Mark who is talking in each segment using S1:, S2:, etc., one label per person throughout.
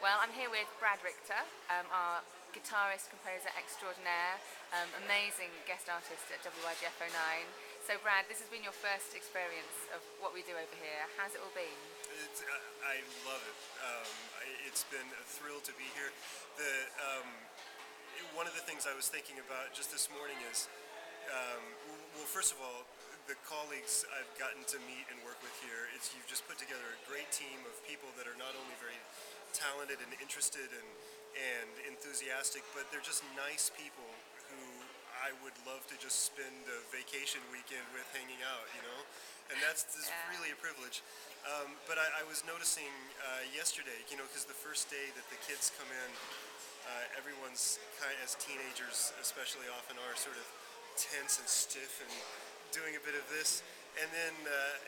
S1: Well, I'm here with Brad Richter, our guitarist, composer extraordinaire, amazing guest artist at WYGF 09. So Brad, this has been your first experience of what we do over here. How's it all been?
S2: I love it. It's been a thrill to be here. One of the things I was thinking about just this morning is, well, first of all, the colleagues I've gotten to meet and work with here, you've just put together a great team of people that are not only very talented and interested and enthusiastic, but they're just nice people who I would love to just spend a vacation weekend with hanging out, you know? And that's really a privilege. But I was noticing yesterday, you know, because the first day that the kids come in, everyone's as teenagers especially often are sort of tense and stiff and doing a bit of this, and then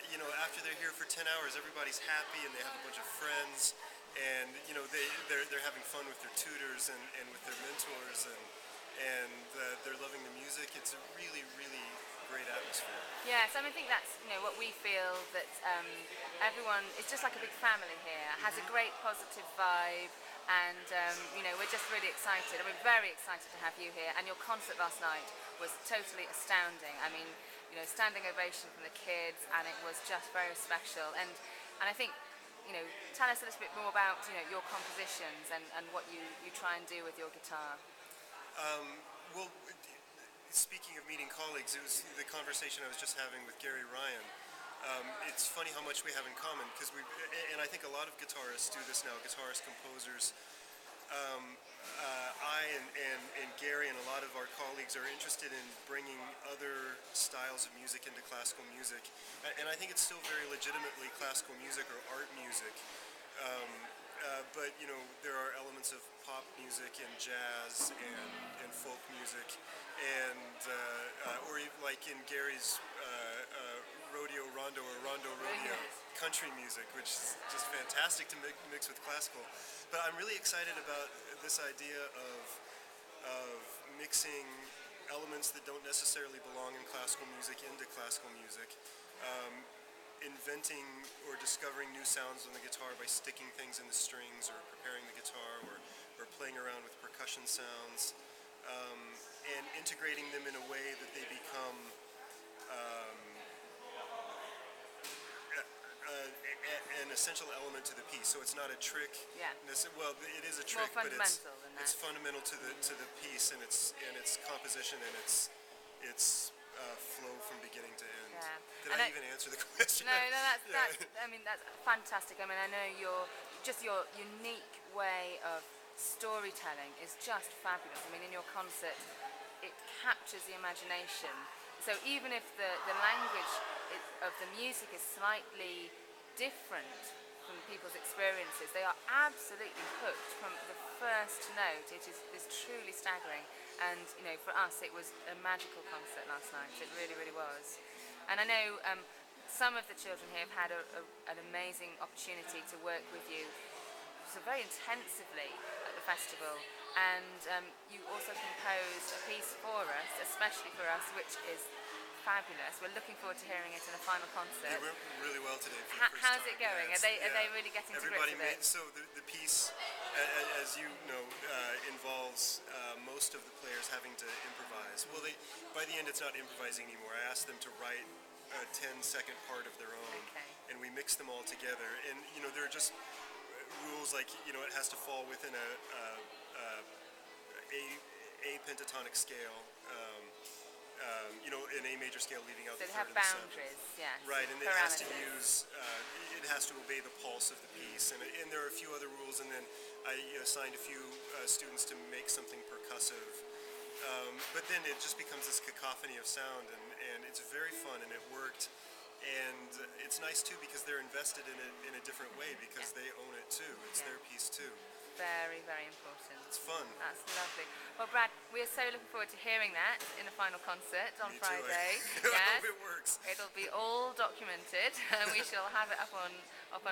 S2: you know, after they're here for 10 hours, everybody's happy and they have a bunch of friends, and you know, they're having fun with their tutors and with their mentors, and they're loving the music. It's a really great atmosphere.
S1: Yes, I think that's, you know, what we feel, that everyone is just like a big family here, has a great positive vibe, and you know, we're just really excited, and we're very excited to have you here. And your concert last night was totally astounding. I mean, you know, standing ovation from the kids, and it was just very special. And I think, you know, tell us a little bit more about, you know, your compositions and what you try and do with your guitar.
S2: Well, speaking of meeting colleagues, it was the conversation I was just having with Gary Ryan. It's funny how much we have in common, because and I think a lot of guitarists do this now, guitarists, composers. I and Gary and a lot of our colleagues are interested in bringing other styles of music into classical music, and I think it's still very legitimately classical music or art music. But you know, there are elements of pop music and jazz and folk music, and or like in Gary's rodeo rondo or rondo rodeo, country music, which is just fantastic to mix with classical. But I'm really excited about this idea of mixing elements that don't necessarily belong in classical music into classical music. Inventing or discovering new sounds on the guitar by sticking things in the strings or preparing the guitar or playing around with percussion sounds, and integrating them in a way that they become an essential element to the piece. So it's not a trick.
S1: Yeah.
S2: Well, it is a trick, but
S1: it's
S2: fundamental to the piece and its composition and its flow from beginning to end.
S1: Yeah.
S2: Did I even answer the question?
S1: No, that's I mean, that's fantastic. I mean, I know your unique way of storytelling is just fabulous. I mean, in your concert, it captures the imagination. So even if the language of the music is slightly different from people's experiences, they are absolutely hooked from the first note. It is truly staggering. And you know, for us, it was a magical concert last night. It really was. And I know some of the children here have had an amazing opportunity to work with you so very intensively at the festival. And you also composed a piece for us, especially for us, which is fabulous. We're looking forward to hearing it in a final concert.
S2: It went really well today.
S1: How's it going? Are they really getting to grips with it?
S2: So the piece, as you know, involves most of the players having to improvise. Well, by the end, it's not improvising anymore. I asked them to write a 10-second part of their own, and we mix them all together. And you know, there are just rules like, you know, it has to fall within a pentatonic scale. You know, an A major scale leading out the third and the seventh.
S1: So they have boundaries, yes.
S2: Right, and it has to use, it has to obey the pulse of the piece, and there are a few other rules, and then I assigned a few students to make something percussive. But then it just becomes this cacophony of sound, and it's very fun, and it worked. And it's nice too because they're invested in it in a different way, because they own it too. It's their piece too.
S1: Very important.
S2: It's fun.
S1: That's lovely. Well, Brad, we're so looking forward to hearing that in the final concert on Friday.
S2: Yes. I hope it works.
S1: It'll be all documented, and we shall have it up on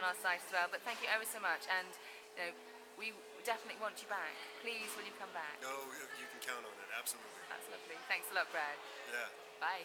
S1: our site as well. But thank you ever so much, and you know, we definitely want you back. Please, will you come back?
S2: No, you can count on it. Absolutely.
S1: That's lovely. Thanks a lot, Brad.
S2: Yeah.
S1: Bye.